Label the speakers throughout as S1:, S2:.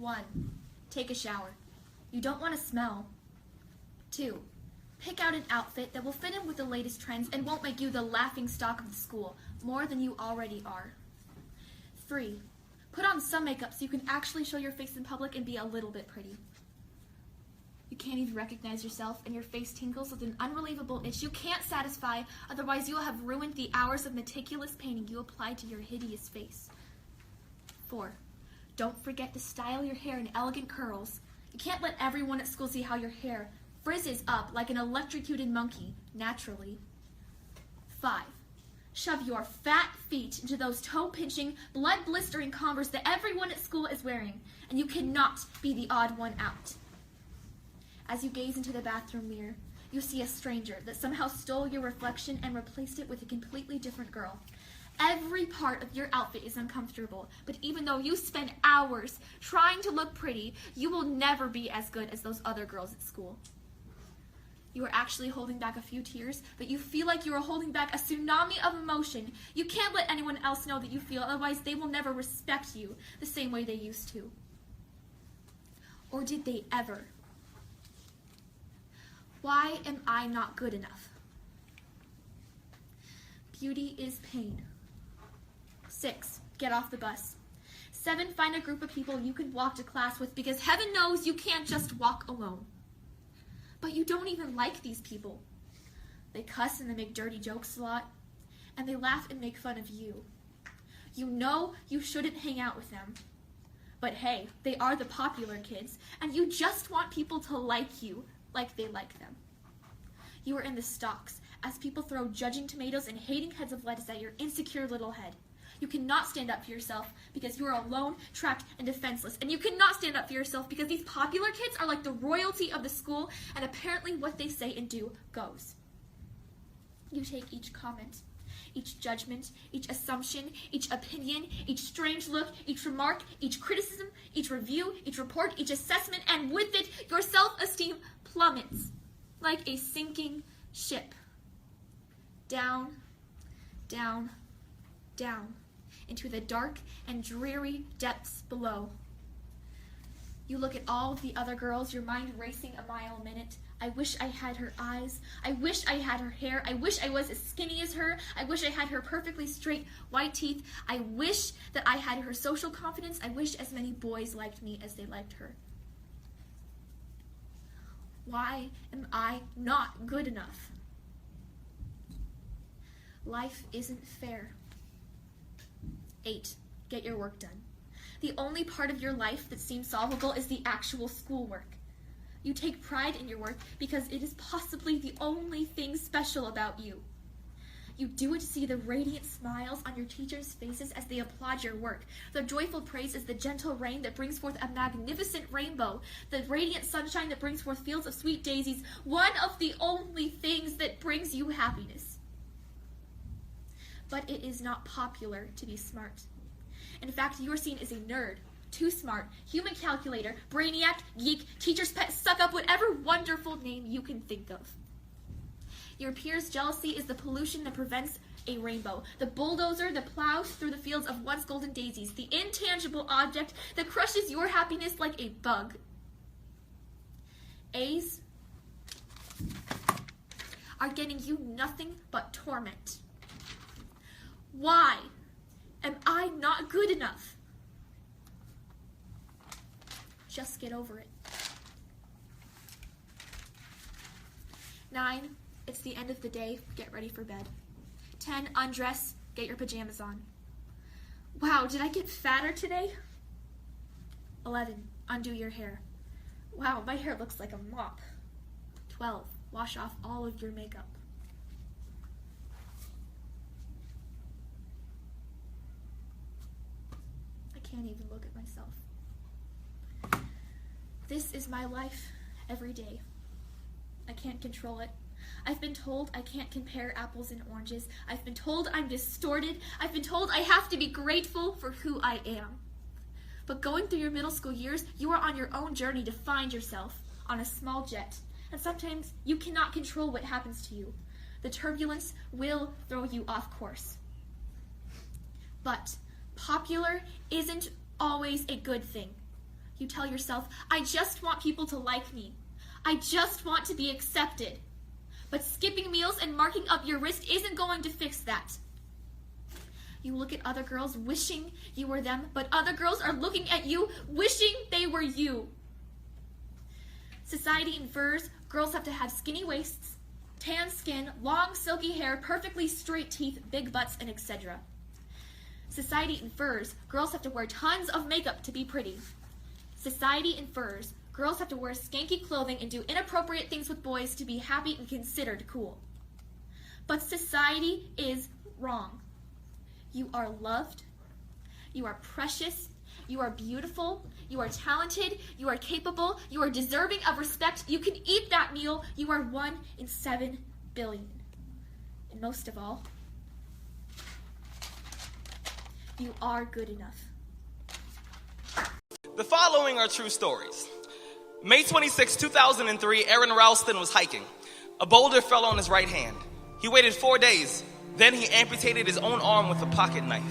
S1: 1. Take a shower. You don't want to smell. 2. Pick out an outfit that will fit in with the latest trends and won't make you the laughingstock of the school, more than you already are. 3. Put on some makeup so you can actually show your face in public and be a little bit pretty. You can't even recognize yourself and your face tingles with an unrelievable itch you can't satisfy, otherwise you will have ruined the hours of meticulous painting you applied to your hideous face. 4. Don't forget to style your hair in elegant curls. You can't let everyone at school see how your hair frizzes up like an electrocuted monkey, naturally. 5. Shove your fat feet into those toe-pinching, blood-blistering Converse that everyone at school is wearing, and you cannot be the odd one out. As you gaze into the bathroom mirror, you see a stranger that somehow stole your reflection and replaced it with a completely different girl. Every part of your outfit is uncomfortable, but even though you spend hours trying to look pretty, you will never be as good as those other girls at school. You are actually holding back a few tears, but you feel like you are holding back a tsunami of emotion. You can't let anyone else know that you feel, otherwise they will never respect you the same way they used to. Or did they ever? Why am I not good enough? Beauty is pain. 6. Get off the bus. 7. Find a group of people you can walk to class with, because heaven knows you can't just walk alone. But you don't even like these people. They cuss and they make dirty jokes a lot, and they laugh and make fun of you. You know you shouldn't hang out with them. But hey, they are the popular kids, and you just want people to like you like they like them. You are in the stocks as people throw judging tomatoes and hating heads of lettuce at your insecure little head. You cannot stand up for yourself because you are alone, trapped, and defenseless. And you cannot stand up for yourself because these popular kids are like the royalty of the school, and apparently what they say and do goes. You take each comment, each judgment, each assumption, each opinion, each strange look, each remark, each criticism, each review, each report, each assessment, and with it, your self-esteem plummets like a sinking ship. Down, down, down, into the dark and dreary depths below. You look at all of the other girls, your mind racing a mile a minute. I wish I had her eyes. I wish I had her hair. I wish I was as skinny as her. I wish I had her perfectly straight white teeth. I wish that I had her social confidence. I wish as many boys liked me as they liked her. Why am I not good enough? Life isn't fair. 8. Get your work done. The only part of your life that seems solvable is the actual schoolwork. You take pride in your work because it is possibly the only thing special about you. You do it to see the radiant smiles on your teachers' faces as they applaud your work. Their joyful praise is the gentle rain that brings forth a magnificent rainbow, the radiant sunshine that brings forth fields of sweet daisies, one of the only things that brings you happiness. But it is not popular to be smart. In fact, you are seen as a nerd, too smart, human calculator, brainiac, geek, teacher's pet, suck up, whatever wonderful name you can think of. Your peers' jealousy is the pollution that prevents a rainbow, the bulldozer that plows through the fields of once golden daisies, the intangible object that crushes your happiness like a bug. A's are getting you nothing but torment. Why am I not good enough? Just get over it. 9, it's the end of the day. Get ready for bed. 10, undress. Get your pajamas on. Wow, did I get fatter today? 11, undo your hair. Wow, my hair looks like a mop. 12, wash off all of your makeup. I can't even look at myself. This is my life every day. I can't control it. I've been told I can't compare apples and oranges. I've been told I'm distorted. I've been told I have to be grateful for who I am. But going through your middle school years, you are on your own journey to find yourself on a small jet. And sometimes you cannot control what happens to you. The turbulence will throw you off course. But popular isn't always a good thing. You tell yourself, I just want people to like me. I just want to be accepted. But skipping meals and marking up your wrist isn't going to fix that. You look at other girls wishing you were them, but other girls are looking at you wishing they were you. Society infers girls have to have skinny waists, tan skin, long silky hair, perfectly straight teeth, big butts, and etc. Society infers girls have to wear tons of makeup to be pretty. Society infers girls have to wear skanky clothing and do inappropriate things with boys to be happy and considered cool. But society is wrong. You are loved, you are precious, you are beautiful, you are talented, you are capable, you are deserving of respect, you can eat that meal, you are 1 in 7 billion. And most of all, you are good enough.
S2: The following are true stories. May 26, 2003, Aaron Ralston was hiking. A boulder fell on his right hand. He waited 4 days. Then he amputated his own arm with a pocket knife.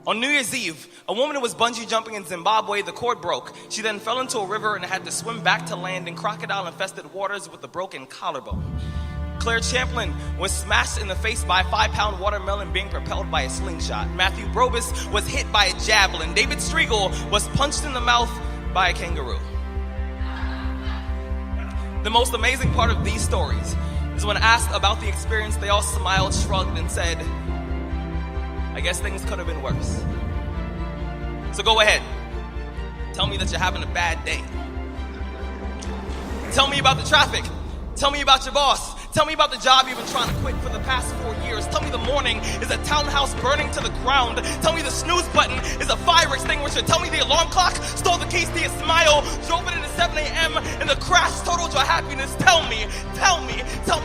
S2: On New Year's Eve, a woman was bungee jumping in Zimbabwe. The cord broke. She then fell into a river and had to swim back to land in crocodile-infested waters with a broken collarbone. Claire Champlin was smashed in the face by a 5-pound watermelon being propelled by a slingshot. Matthew Brobus was hit by a javelin. David Striegel was punched in the mouth by a kangaroo. The most amazing part of these stories is when asked about the experience, they all smiled, shrugged, and said, I guess things could have been worse. So go ahead. Tell me that you're having a bad day. Tell me about the traffic. Tell me about your boss. Tell me about the job you've been trying to quit for the past 4 years. Tell me the morning is a townhouse burning to the ground. Tell me the snooze button is a fire extinguisher. Tell me the alarm clock stole the keys to your smile, drove it into 7 a.m. and the crash totaled your happiness. Tell me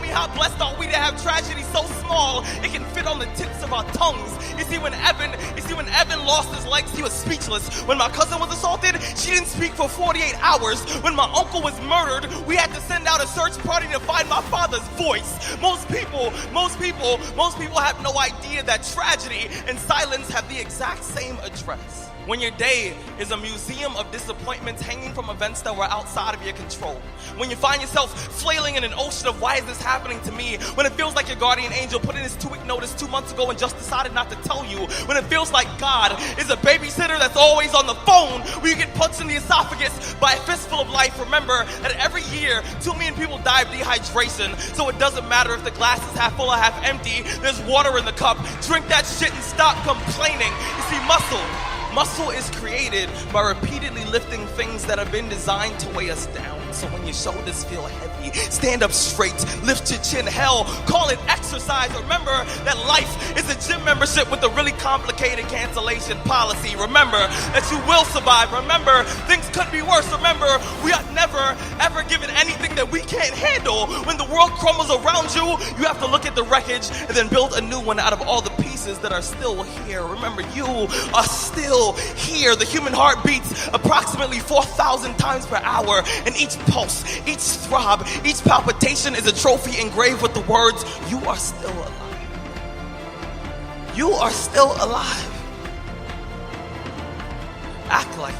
S2: how blessed are we to have tragedy so small it can fit on the tips of our tongues. You see, when Evan lost his legs, he was speechless. When my cousin was assaulted, she didn't speak for 48 hours. When my uncle was murdered, we had to send out a search party to find my father's voice. Most people have no idea that tragedy and silence have the exact same address. When your day is a museum of disappointments hanging from events that were outside of your control. When you find yourself flailing in an ocean of why is this happening to me? When it feels like your guardian angel put in his 2-week notice 2 months ago and just decided not to tell you. When it feels like God is a babysitter that's always on the phone. When you get punched in the esophagus by a fistful of life. Remember that every year 2 million people die of dehydration. So it doesn't matter if the glass is half full or half empty. There's water in the cup. Drink that shit and stop complaining. You see, Muscle is created by repeatedly lifting things that have been designed to weigh us down. So when your shoulders feel heavy, stand up straight, lift your chin. Hell, call it exercise. Remember that life is a gym membership with a really complicated cancellation policy. Remember that you will survive. Remember, things could be worse. Remember, we are never, ever given anything that we can't handle. When the world crumbles around you, you have to look at the wreckage and then build a new one out of all the pieces that are still here. Remember, you are still here. The human heart beats approximately 4,000 times per hour, and each pulse, each throb, each palpitation is a trophy engraved with the words, you are still alive. You are still alive. Act like